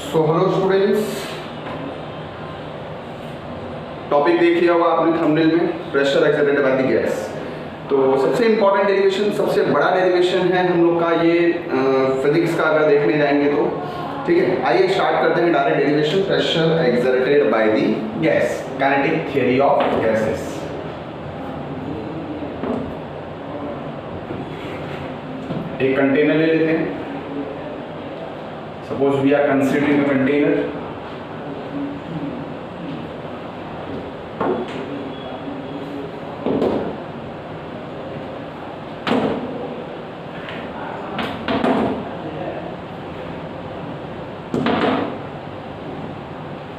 So hello students, topic देख लिया होगा आपने थंबनेल में, pressure accelerated by the gas. तो सबसे इम्पोर्टेंट डेरिवेशन, सबसे बड़ा डेरिवेशन है हम लोग का ये फिजिक्स का अगर देखने जाएंगे तो। ठीक है, आइए स्टार्ट करते हैं direct derivation. Pressure accelerated by the gas, kinetic theory of gases. एक कंटेनर ले लेते हैं। Suppose we are considering a container.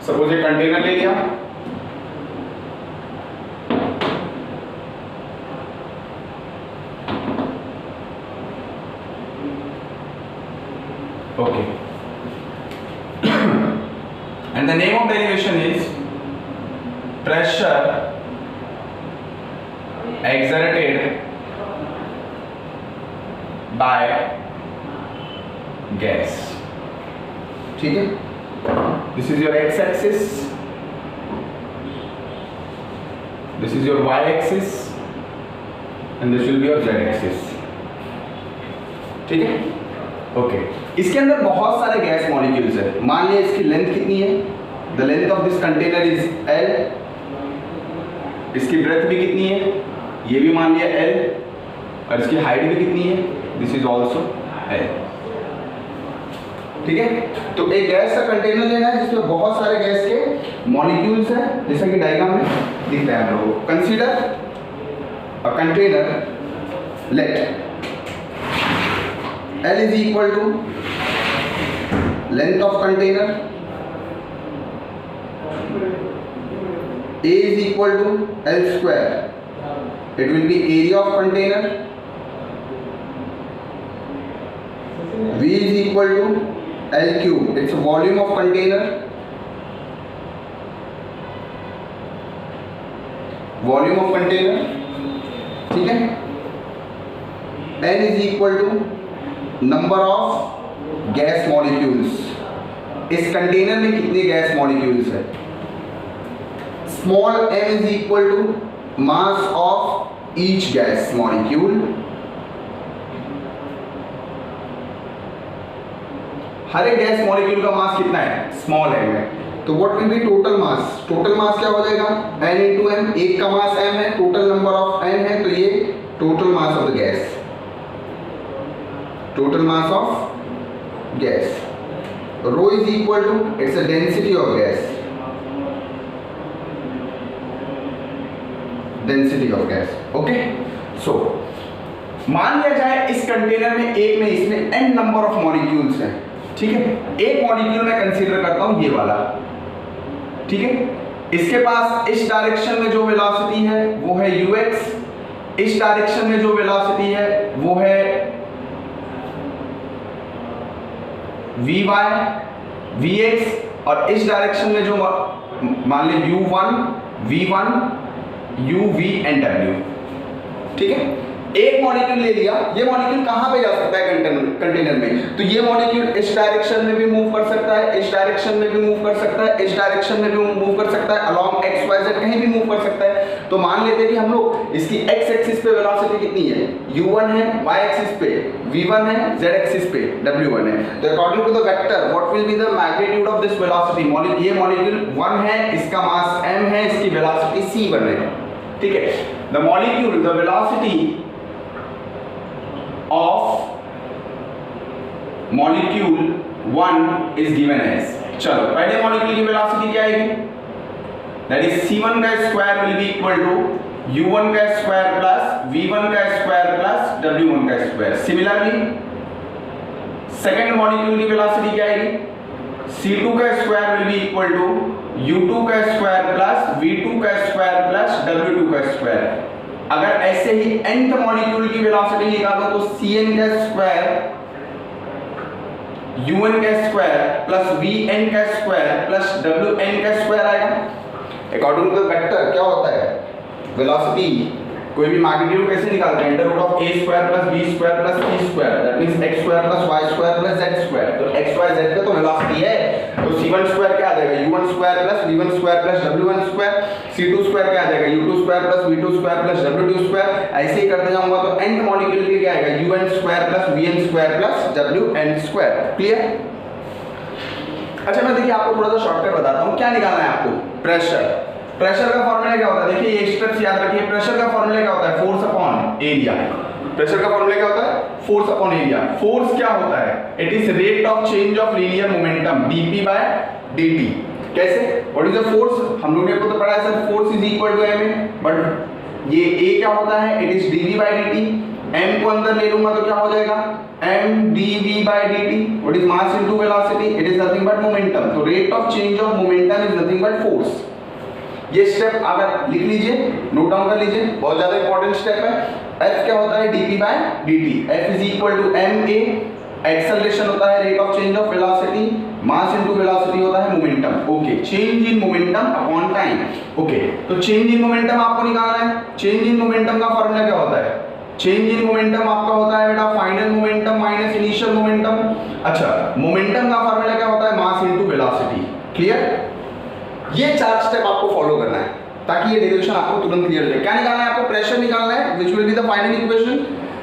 Suppose ये कंटेनर ले लिया, okay, and the name of derivation is pressure exerted by gas। ठीक है, this is your x axis, this is your y axis and this will be your z axis। ठीक है, okay. इसके अंदर बहुत सारे गैस मॉलिक्यूल्स है। मान लिया इसकी लेंथ कितनी है, the length of this container is L। इसकी ब्रेथ भी कितनी है, ये भी मान लिया L, और इसकी हाइट भी कितनी है, दिस इज ऑल्सो L। ठीक है, तो एक गैस का कंटेनर लेना है जिसमें बहुत सारे गैस के मॉलिक्यूल्स हैं, जैसा कि डायग्राम में दिख रहा है हम लोगों को। Consider a container, let L is equal to length of container, A is equal to L square, it will be area of container, V is equal to L cube, it's volume of container, volume of container। ठीक है, N is equal to number of gas molecules. इस container में कितने gas molecules है। Small m is equal to mass of each gas molecule. हर एक gas molecule का मास कितना है, स्मॉल m है। तो what will B total mass, total mass क्या हो जाएगा, n इंटू m। एक का मास m है, टोटल नंबर ऑफ n है, तो ये total mass of the gas, total mass of gas। Rho is equal to, it's a density of gas, density of gas। okay, so मान लिया जाए इस कंटेनर में एक में इसमें n नंबर ऑफ मॉलिक्यूल्स हैं। ठीक है, एक मॉलिक्यूल मैं कंसीडर करता हूं ये वाला। ठीक है, इसके पास इस डायरेक्शन में जो वेलोसिटी है वो है ux, इस डायरेक्शन में जो वेलोसिटी है वो है vy, vx, और इस डायरेक्शन में जो मान ली u1, v1, uv and w। ठीक है, एक मॉलिक्यूल ले लिया। ये मॉलिक्यूल कहां पे जा सकता है कंटेनर में, तो ये मॉलिक्यूल इस डायरेक्शन में भी मूव कर सकता है, इस डायरेक्शन में भी मूव कर सकता है, इस डायरेक्शन में भी मूव कर सकता है, अलोंग एक्स वाई जेड कहीं भी मूव कर सकता है। तो मान लेते हैं कि हम लोग इसकी एक्स एक्सिस पे वेलोसिटी कितनी है, u1 है, y एक्सिस पे v1 है, z एक्सिस पे w1 है। तो according to the vector what will be the magnitude of this velocity. ये मॉलिक्यूल 1 है, इसका मास m है, इसकी वेलोसिटी c1 है। ठीक है, the molecule, the velocity of molecule 1 is given as, चलो पहले मॉलिक्यूल की वेलोसिटी क्या आएगी, दैट इज c1 का square will be equal to u1 का स्क्वायर प्लस v1 का स्क्वायर प्लस w1 का स्क्वायर। सिमिलरली सेकंड मॉलिक्यूल की वेलोसिटी क्या आएगी, c2 का square will be equal to u2 का स्क्वायर प्लस v2 का स्क्वायर प्लस w2 का स्क्वायर। अगर ऐसे ही nth मॉलिक्यूल की वेलोसिटी निकालो तो cn का स्क्वायर un का स्क्वायर प्लस vn का स्क्वायर प्लस wn का स्क्वायर आएगा। अकॉर्डिंग टू वेक्टर क्या होता है, वेलोसिटी कोई भी मैग्नीट्यूड कैसे निकालते हैं, under root of a square plus b square plus c square, that means x square plus y square plus z square. तो x y z पे तो वेलोसिटी है, तो तो c1 स्क्वायर क्या आ जाएगा u1 square plus v1 square plus w1 square, c2 square क्या आ जाएगा u2 square plus v2 square plus w2 square. ऐसे ही करते जाऊंगा तो nth मॉलिक्यूल के लिए क्या आएगा un square plus vn square plus wn square. Clear? अच्छा मैं देखिए आपको थोड़ा सा शॉर्टकट बताता हूँ। क्या निकालना है आपको? प्रेशर। प्रेशर का फॉर्मूला क्या होता है? देखिए ये स्टेप्स याद रखिए। प्रेशर का फॉर्मूला क्या होता है? Force upon area. प्रेशर का फॉर्मूला क्या होता है? Force upon area. फोर्स क्या होता है? It is rate of change of linear momentum dp by dt। कैसे? What is the force? हम लोगों ने को तो पढ़ा है sir, force is equal to ma, but ये a क्या होता है? It is dv by dt। m को अंदर ले लूंगा तो क्या हो जाएगा? m dv by dt। What is mass into velocity? It is nothing but momentum. तो rate of change of momentum is nothing but force. ये स्टेप अगर लिख लीजिए, नोट डाउन कर लीजिए, बहुत ज्यादा इंपॉर्टेंट स्टेप है। F क्या होता है? dp by dt। F is equal to ma, acceleration होता है rate of change of velocity, mass into velocity होता है momentum. Okay, change in momentum upon time. Okay, तो चेंज इन मोमेंटम आपको निकालना है। चेंज इन मोमेंटम का formula क्या होता है? चेंज इन मोमेंटम आपका होता है बेटा final momentum minus initial momentum. अच्छा, मोमेंटम का फॉर्मूला क्या होता है? मास इनटू वेलोसिटी। क्लियर? ये चार स्टेप आपको फॉलो करना है ताकि ये डेरिवेशन आपको तुरंत क्लियर हो जाए। क्या निकालना है आपको? प्रेशर निकालना है, which will be the final equation.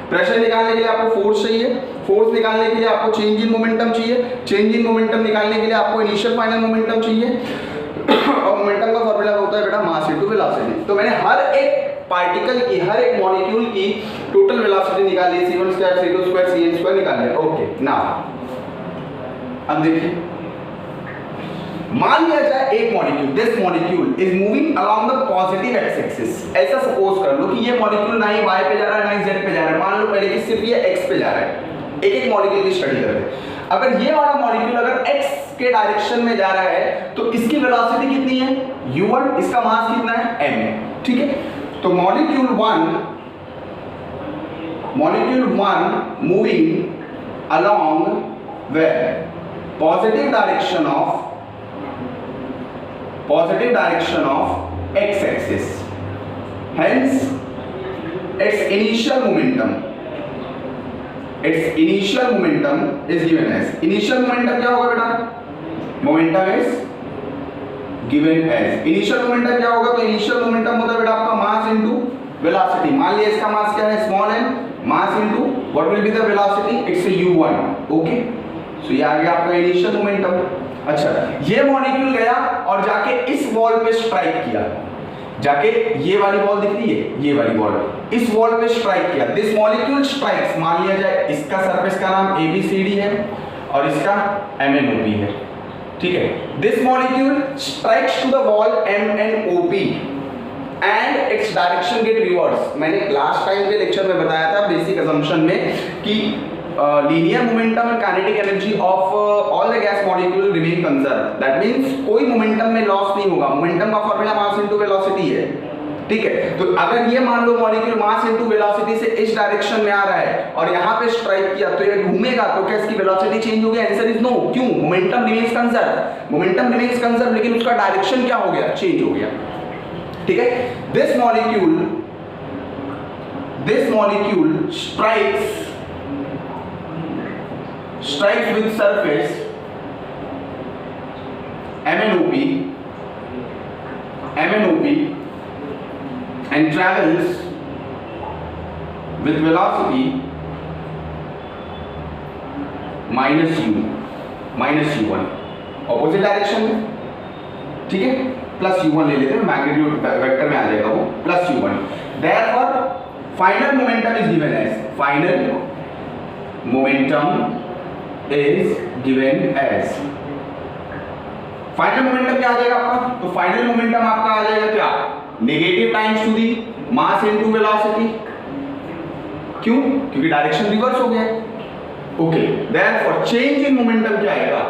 Pressure निकालने के लिए आपको फोर्स चाहिए, फोर्स निकालने के लिए आपको चेंज इन मोमेंटम चाहिए, चेंज इन मोमेंटम निकालने के लिए आपको इनिशियल फाइनल मोमेंटम चाहिए, और मोमेंटम का फॉर्मूला होता है बेटा मास इनटू वेलोसिटी। तो मैंने हर एक पार्टिकल की, हर एक मॉलिक्यूल की टोटल वेलोसिटी निकाली, c1 square, c2 square, cn square निकाल लिया। ओके, नाउ अब देखिए, मान लिया जाए एक molecule, this molecule is moving along the positive x axis. ऐसा सपोज कर लो कि ये मॉलिक्यूल ना ही y पे जा रहा है ना ही z पे जा रहा है। मान लो पहले कि सिर्फ ये x पे जा रहा है। एक एक मॉलिक्यूल की स्टडी करते हैं। अगर ये वाला मॉलिक्यूल अगर x के डायरेक्शन में जा रहा है तो इसकी वेलोसिटी कितनी है? u1, इसका मास कितना है? m। ठीक है, तो molecule 1 moving along where positive direction of x axis, hence its initial momentum is given as, initial momentum क्या होगा बेटा? momentum is given as, initial momentum क्या होगा? तो initial momentum होता है बेटा आपका मास इनटू वेलोसिटी। मान लिया इसका मास क्या है? Small m, mass into what will be the velocity? It's u1। Okay, so ये आ गया आपका इनिशियल मोमेंटम। अच्छा, ये मॉलिक्यूल गया और जाके इस वॉल पे स्ट्राइक किया, जाके ये वाली बॉल दिख रही है, ये वाली बॉल इस वॉल पे स्ट्राइक किया। दिस मॉलिक्यूल स्ट्राइक्स, मान लिया जाए इसका सरफेस का नाम ABCD है और इसका MNOP है। ठीक है, this molecule strikes to the wall MNOP and its direction get reverse. मैंने लास्ट टाइम के लेक्चर में बताया था बेसिक असम्पशन में कि linear momentum and kinetic energy of all the gas molecule remain conserve. That means कोई momentum में loss नहीं होगा। मोमेंटम का फॉर्मूला मास इनटू वेलोसिटी है। ठीक है, तो अगर ये मान लो मॉलिक्यूल मास इनटू वेलोसिटी से इस डायरेक्शन में आ रहा है और यहाँ पे स्ट्राइक किया तो ये घूमेगा, तो क्या इसकी वेलोसिटी चेंज होगी? Answer is no. क्यों? Momentum remains conserve. Momentum remains conserve, लेकिन उसका डायरेक्शन क्या हो गया? चेंज हो गया। ठीक है, this molecule strikes with surface MNOP and travels with velocity minus u1 opposite direction में। ठीक है, प्लस u1 ले लेते हैं, मैग्नीट्यूड वेक्टर में आ जाएगा वो, plus u1। therefore final momentum is given as, final momentum is given as, final momentum क्या आ जाएगा आपका? तो फाइनल मोमेंटम आपका आ जाएगा क्या? Negative times two the mass into velocity. क्यों? क्योंकि डायरेक्शन रिवर्स हो गया। Okay, therefore change in momentum क्या आएगा?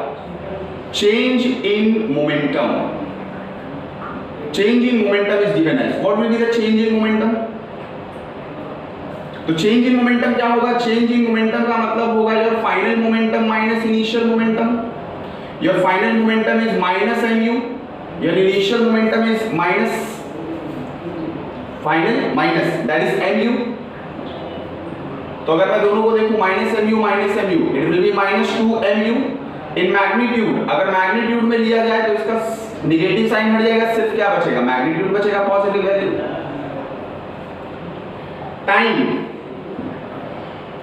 Change in momentum is given as, what will be the change in momentum? तो चेंज इन मोमेंटम क्या होगा? चेंज इन मोमेंटम का मतलब होगा your final momentum minus initial momentum. Your final momentum is minus mu, your initial momentum is minus final minus that is mu। तो अगर मैं दोनों को देखूं minus mu, it will be -2 mu in magnitude, अगर मैग्नीट्यूड में लिया जाए तो इसका निगेटिव साइन हट जाएगा, सिर्फ क्या बचेगा, मैग्नीट्यूड बचेगा, positive value. Time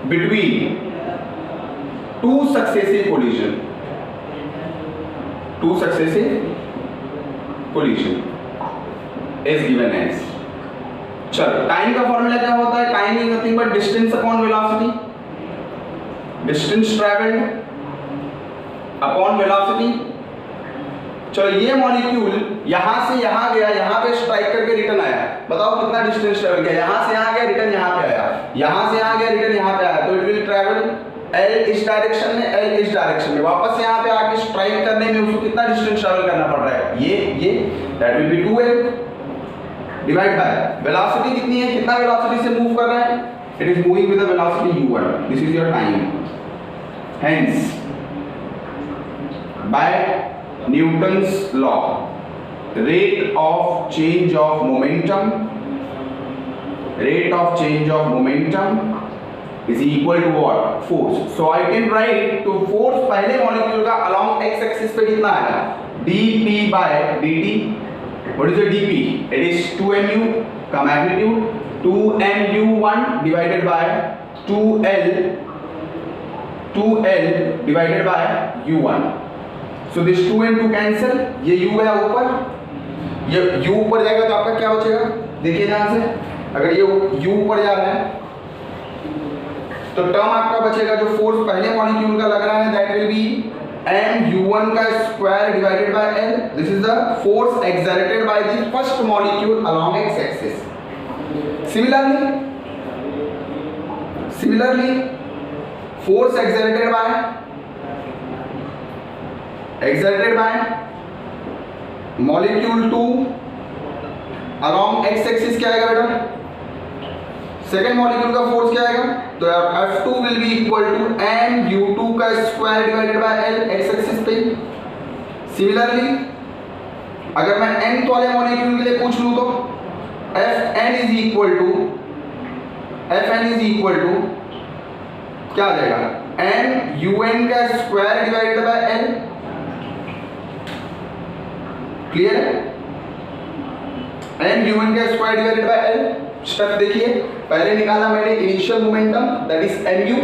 between two successive collision, two successive collision is given as, चलो टाइम का फॉर्मूला क्या होता है, time is nothing but distance upon velocity, distance travelled upon velocity. चलो ये मॉलिक्यूल यहां से यहां गया, यहां पे स्ट्राइक करके रिटर्न आया, बताओ कितना डिस्टेंस ट्रैवल किया, यहां से यहां गया रिटर्न यहां पे आया, यहां से यहां गया रिटर्न यहां पे आया, तो इट विल ट्रैवल L इस डायरेक्शन में, L इस डायरेक्शन में, वापस यहां पे आके स्ट्राइक करने में उसको कितना डिस्टेंस ट्रैवल करना पड़ रहा है, ये that will be 2L divide by velocity कितनी है, कितना वेलोसिटी से मूव कर रहा है, it is moving with the velocity u1, this is your time. Hence by Newton's law rate of change of momentum is equal to what, force. So I can write to force पहले molecule का along x axis पे कितना आया, dp by dt, what is the dp, it is 2mu का magnitude, 2mu1 divided by 2l divided by u1. So this 2 and 2 cancel, ये u गया ऊपर, ये u ऊपर जाएगा तो आपका क्या बचेगा, देखिए ध्यान से, अगर ये u ऊपर जा रहा है तो टर्म आपका बचेगा जो फोर्स पहले मॉलिक्यूल का लग रहा है, दैट विल बी mu1 का square divided by l, this is the force exerted by the first molecule along x axis. Similarly force exerted by molecule 2 along x axis क्या आएगा बेटा, सेकेंड मॉलिक्यूल का force क्या आएगा, तो F2 will be equal to mu2 का square divided by l x axis पे। Similarly अगर मैं nth वाले मॉलिक्यूल के लिए पूछ लूं तो Fn इज इक्वल टू क्या आ जाएगा, mun का square divided by l, clear है, mun का square divided by l। Step देखिए, पहले निकाला मैंने initial momentum that is mu,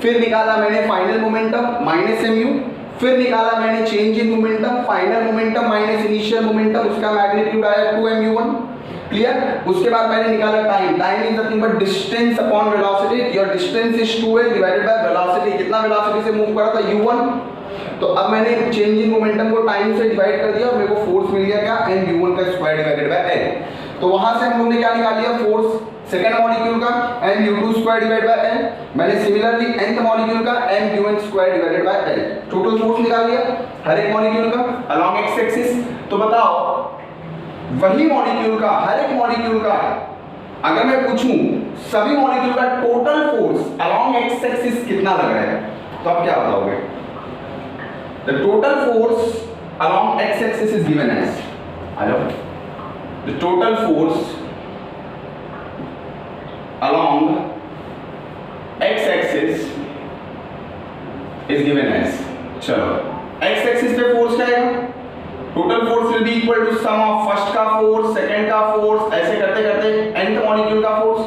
फिर निकाला मैंने फाइनल मोमेंटम माइनस mu, फिर निकाला मैंने change in momentum, final momentum minus initial momentum, उसका मैग्नीट्यूड आया 2mu1, क्लियर। उसके बाद मैंने निकाला time is nothing but distance upon velocity, your distance is 2l divided by velocity, कितना वेलोसिटी से मूव कर रहा था u1, तो अब मैंने चेंज इन मोमेंटम को टाइम से डिवाइड कर दिया और मेरे को फोर्स मिल गया क्या, mu1 का स्क्वायर डिवाइडेड बाय l। तो वहां से हम लोगों ने क्या निकाल लिया, फोर्स सेकंड मॉलिक्यूल का mu2 square divided by l, मैंने सिमिलरली nth मॉलिक्यूल का mun square divided by l, total force निकाल लिया हर एक मॉलिक्यूल का अलोंग x एक्सिस। तो बताओ वही मॉलिक्यूल का, हर एक मॉलिक्यूल का अगर मैं पूछूं सभी मॉलिक्यूल का total force along x axis कितना लग रहा है, तो आप क्या बताओगे, the total force along x axis is given as, hello, the total force along x axis is given as, चलो x axis पे फोर्स क्या आएगा, total force will be equal to sum of first का force, second का force, ऐसे करते करते nth molecule का फोर्स।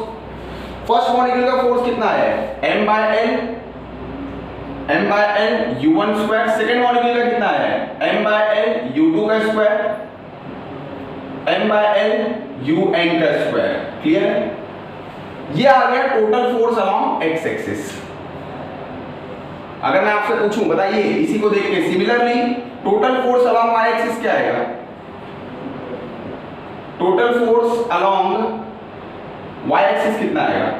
फर्स्ट मॉलिक्यूल का फोर्स कितना है, m by l u1 square, सेकंड मॉलिक्यूल का कितना है, m by l u2 का square, m by l un का स्क्वायर, क्लियर है। ये आ गया total force along x axis. अगर मैं आपसे पूछूं बताइए इसी को देख के, similarly total force along y axis क्या आएगा, total force along y axis कितना आएगा,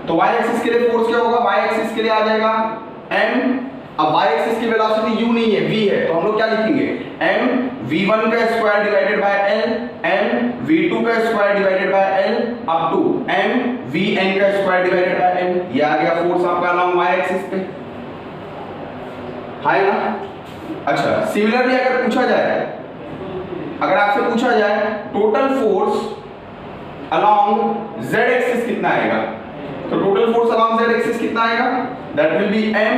तो y एक्सिस के लिए फोर्स क्या होगा, y एक्सिस के लिए आ जाएगा m, अब y एक्सिस की वेलोसिटी u नहीं है v है, तो हम लोग क्या लिखेंगे, m v1 का square divided by l, m v2 का square divided by l up to m vn का स्क्वायर डिवाइडेड बाय l। ये आ गया फोर्स आपका अलोंग y एक्सिस पे, है ना। अच्छा सिमिलरली अगर पूछा जाए, अगर आपसे पूछा जाए total force along z axis कितना आएगा, तो total force along z axis कितना आएगा, that will be m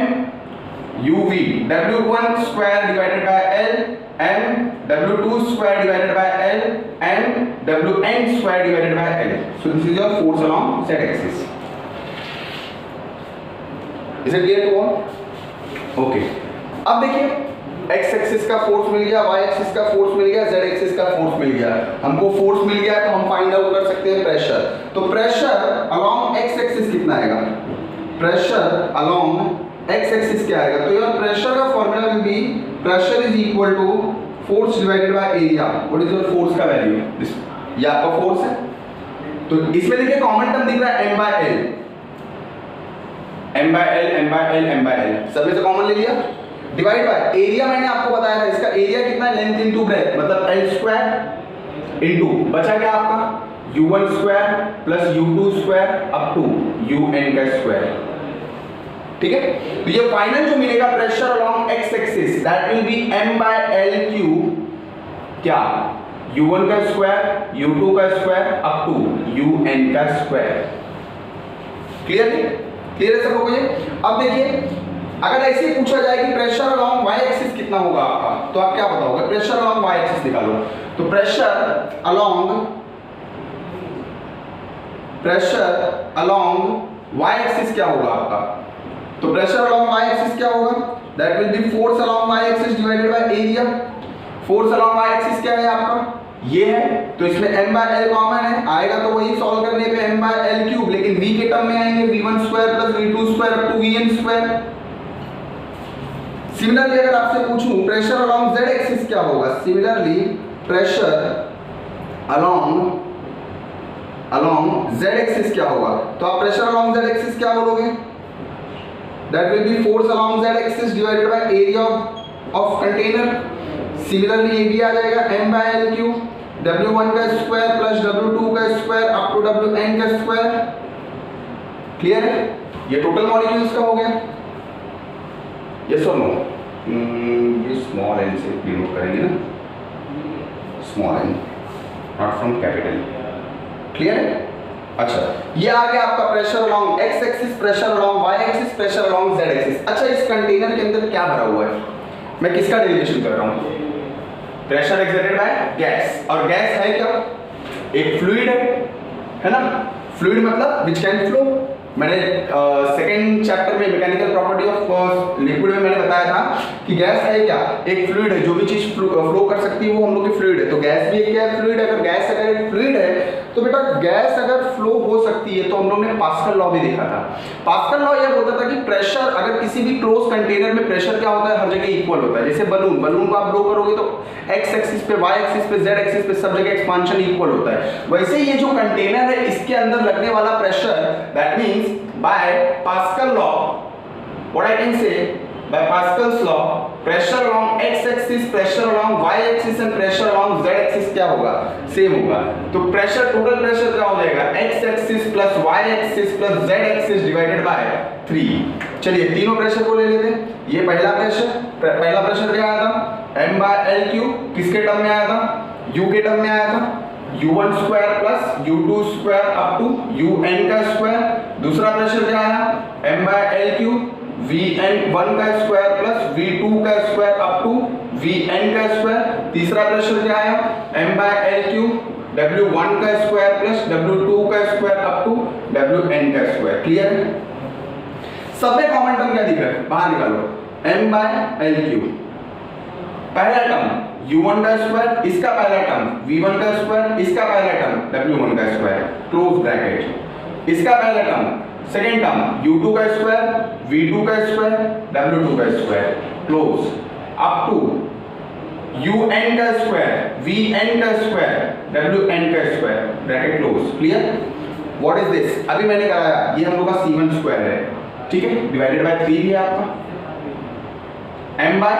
uv w1 square divided by l and w2 square divided by l and wn square divided by l. So this is your force along z axis. Is it clear to all? Okay. अब देखिए x axis का force मिल गया, y axis का force मिल गया, z axis का force मिल गया। हमको force मिल गया तो हम फाइंड आउट कर सकते हैं प्रेशर। तो प्रेशर अलोंग x एक्सिस कितना आएगा? प्रेशर अलोंग x एक्सिस क्या आएगा? तो यार प्रेशर का formula will be pressure is equal to force divided by area. What is your force का वैल्यू? ये आपका फोर्स है। तो इसमें देखिए कॉमन टर्म दिख रहा है m by l, m by l, m by l, m by l, सब में से कॉमन ले लिया। डिवाइड बाय एरिया, मैंने आपको बताया था इसका एरिया कितना है, लेंथ इनटू ब्रेथ, मतलब l स्क्वायर इनटू बचा क्या आपका u1 square plus u2 square up to un का स्क्वायर। ठीक है, तो ये फाइनल जो मिलेगा pressure along x axis that will be m by l cube, क्या u1 का स्क्वायर, u2 का स्क्वायर अप टू un का स्क्वायर। क्लियर है? क्लियर है सब लोगों को? अब देखिए अगर ऐसे ही पूछा जाए कि प्रेशर अलोंग y एक्सिस कितना होगा आपका, तो आप क्या बताओगे? प्रेशर अलोंग y एक्सिस निकालो। तो प्रेशर अलोंग y एक्सिस क्या होगा आपका? तो प्रेशर अलोंग y एक्सिस क्या होगा? That will B force along y axis divided by area. Force along y axis क्या है आपका? ये है, तो इसमें m by l कॉमन है, आएगा तो वही सॉल्व करने पे m by l क्यूब, लेकिन v के टर्म में आएंगे v1 square plus v2 square up to vn square. Similarly अगर आपसे पूछूं प्रेशर अलोंग z एक्सिस क्या होगा? Similarly pressure along z axis क्या होगा? तो आप प्रेशर अलोंग z एक्सिस क्या बोलोगे? That will B force along z axis divided by area of container. Similarly ये भी आ जाएगा m by l cube, w1 का स्क्वायर प्लस w2 का स्क्वायर अप टू wn का स्क्वायर। क्लियर है? ये टोटल मॉलिक्यूल्स का हो गया। यस और नो? ये स्मॉल n से डिनोट करेंगे ना, small n not from capital. Clear है? अच्छा, ये आ गया आपका pressure along x axis, pressure along y axis, pressure along z axis. अच्छा, इस कंटेनर के अंदर क्या भरा हुआ है? मैं किसका डेरिवेशन कर रहा हूँ? प्रेशर एक्सर्टेड बाय गैस, और गैस है क्या? एक फ्लूइड है ना? फ्लूइड मतलब विच कैन फ्लो। मैंने सेकंड चैप्टर में मैकेनिकल प्रॉपर्टी ऑफ लिक्विड में मैंने बताया था कि गैस है क्या? एक फ्लूइड है, जो भी चीज फ्लो कर सकती है वो हम लोग की फ्लूइड है। तो गैस भी एक क्या है? फ्लूइड। अगर गैस अगर एक फ्लूइड है तो बेटा गैस अगर फ्लो हो सकती है, तो हम लोग ने पास्कल लॉ भी देखा था। पास्कल लॉ यह होता था कि प्रेशर अगर किसी भी क्लोज कंटेनर में प्रेशर क्या होता है? हर जगह इक्वल होता है। जैसे बलून को आप ब्लो करोगे तो x एक्सिस पे, y एक्सिस पे, z एक्सिस पे सब जगह एक्सपांशन इक्वल होता है। वैसे ये जो कंटेनर है इसके अंदर लगने वाला pressure, that means by pascal law, what I can say, by Pascal's law, pressure along x axis, pressure along y axis and pressure along z axis क्या होगा? सेम होगा। तो प्रेशर, टोटल प्रेशर क्या हो जाएगा? x axis plus y axis plus z axis divided by 3। चलिए तीनों pressure को ले लेते हैं। ये पहला प्रेशर क्या आया था? m by l cube. किसके टर्म में आया था? u के टर्म में आया था, u1 square plus u2 square up to un का स्क्वायर। दूसरा प्रेशर क्या आया? m by l cube, Vn1 का स्क्वायर प्लस V2 का स्क्वायर अप टू Vn का स्क्वायर। तीसरा प्रेशर क्या आया? m by l cube, W1 का स्क्वायर प्लस W2 का स्क्वायर अप टू Wn का स्क्वायर। क्लियर है? सब में कॉमन टर्म क्या दिख रहा है? बाहर निकालो। m by l क्यूब, पहला टर्म U1 का स्क्वायर, इसका पहला टर्म V1 का स्क्वायर, इसका पहला टर्म W1 का स्क्वायर, क्लोज ब्रैकेट। इसका पहला टर्म, सेकेंड टर्म u2 का स्क्वायर, v2 का स्क्वायर, w2 का square, close up to un का स्क्वायर, vn का स्क्वायर, wn का square, bracket close. Clear? What is this? अभी मैंने कराया, ये हम लोग का c1 स्क्वायर है, ठीक है, डिवाइडेड बाय 3 भी है आपका, m by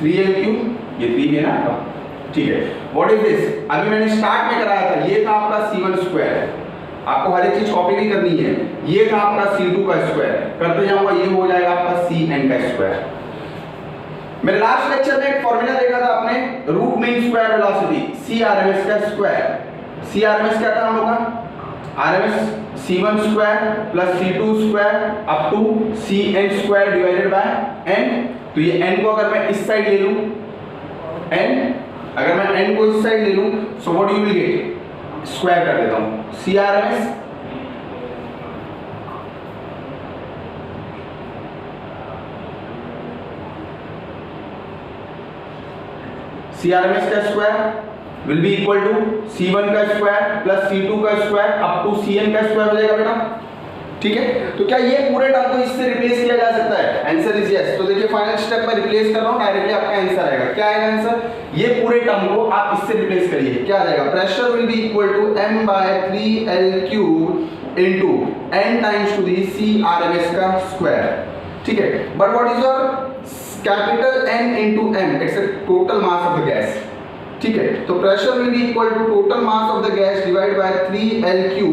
3l क्यूब, ये 3 भी है ना आपका, ठीक है। What is this? अभी मैंने स्टार्ट में कराया था, ये था आपका c1 स्क्वायर, आपको हर एक चीज कॉपी भी करनी है। ये था आपका c2 का स्क्वायर, करते जाऊंगा ये हो जाएगा आपका cn का स्क्वायर। मैंने लास्ट लेक्चर में एक फॉर्मूला देखा था आपने, root mean square velocity, c/rms का स्क्वायर। c/rms क्या था हम लोग का? rms c1 square plus c2 square up to cn square divided by n तो ये n को अगर मैं इस साइड ले लूं, n अगर मैं n को इस साइड ले लूं, so what you will get, square कर देता हूं, CRMS का square will be equal to C1 का स्क्वायर प्लस C2 का स्क्वायर अप टू Cn का स्क्वायर हो जाएगा बेटा, ठीक है। तो क्या ये पूरे टर्म को इससे रिप्लेस किया जा सकता है? Answer is yes. तो देखिए फाइनल स्टेप में रिप्लेस कर रहा हूं, डायरेक्टली आपका आंसर आएगा। क्या आएगा आंसर? ये पूरे टर्म को आप इससे रिप्लेस करिए, क्या आ जाएगा? Pressure will be equal to m/3L³ into n times two the CRMS का स्क्वायर, ठीक है। But what is your capital N into m, it's a total mass of the gas, ठीक है। तो pressure will be equal to total mass of the gas divide by 3L³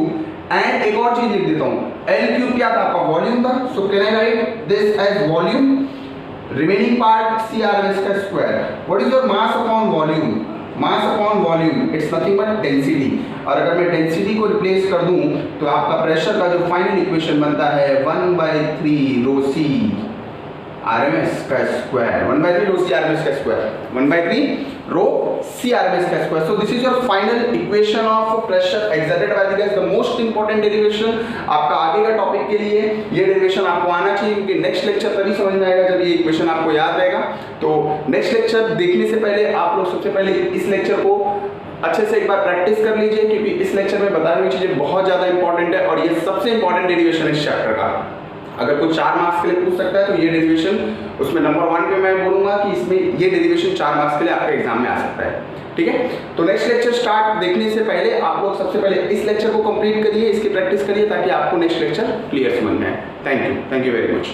and एक और चीज लिख देता हूं, L³ क्या था आपका? वॉल्यूम था। So can I write this as volume, remaining part CRMS का square. What is your mass upon volume? Mass upon volume it's nothing but density. और अगर मैं डेंसिटी को रिप्लेस कर दूं तो आपका प्रेशर का जो फाइनल इक्वेशन बनता है 1/3 रो C RMS का स्क्वायर, 1/3 रो C RMS का स्क्वायर, 1/3 रो C RMS का square. So this is your final equation of pressure exerted by the gas, the most important derivation आपका आगे का टॉपिक के लिए। ये डेरिवेशन आपको आना चाहिए क्योंकि नेक्स्ट लेक्चर तभी समझ में आएगा जब ये इक्वेशन आपको याद रहेगा। तो नेक्स्ट लेक्चर देखने से पहले आप लोग सबसे पहले इस लेक्चर को अच्छे से एक बार प्रैक्टिस कर लीजिए क्योंकि इस लेक्चर में बताई हुई चीजें बहुत ज्यादा इंपॉर्टेंट है और ये सबसे इंपॉर्टेंट डेरिवेशन इस चैप्टर का। अगर कोई 4 मार्क्स के लिए पूछ सकता है तो ये डेरिवेशन उसमें नंबर 1 पे मैं बोलूंगा कि इसमें ये डेरिवेशन 4 मार्क्स के लिए आपके एग्जाम में आ सकता है, ठीक है। तो नेक्स्ट लेक्चर स्टार्ट देखने से पहले आप लोग सबसे पहले इस लेक्चर को कंप्लीट करिए, इसकी प्रैक्टिस करिए ताकि आपको नेक्स्ट लेक्चर क्लियर समझ में आए। Thank you very much.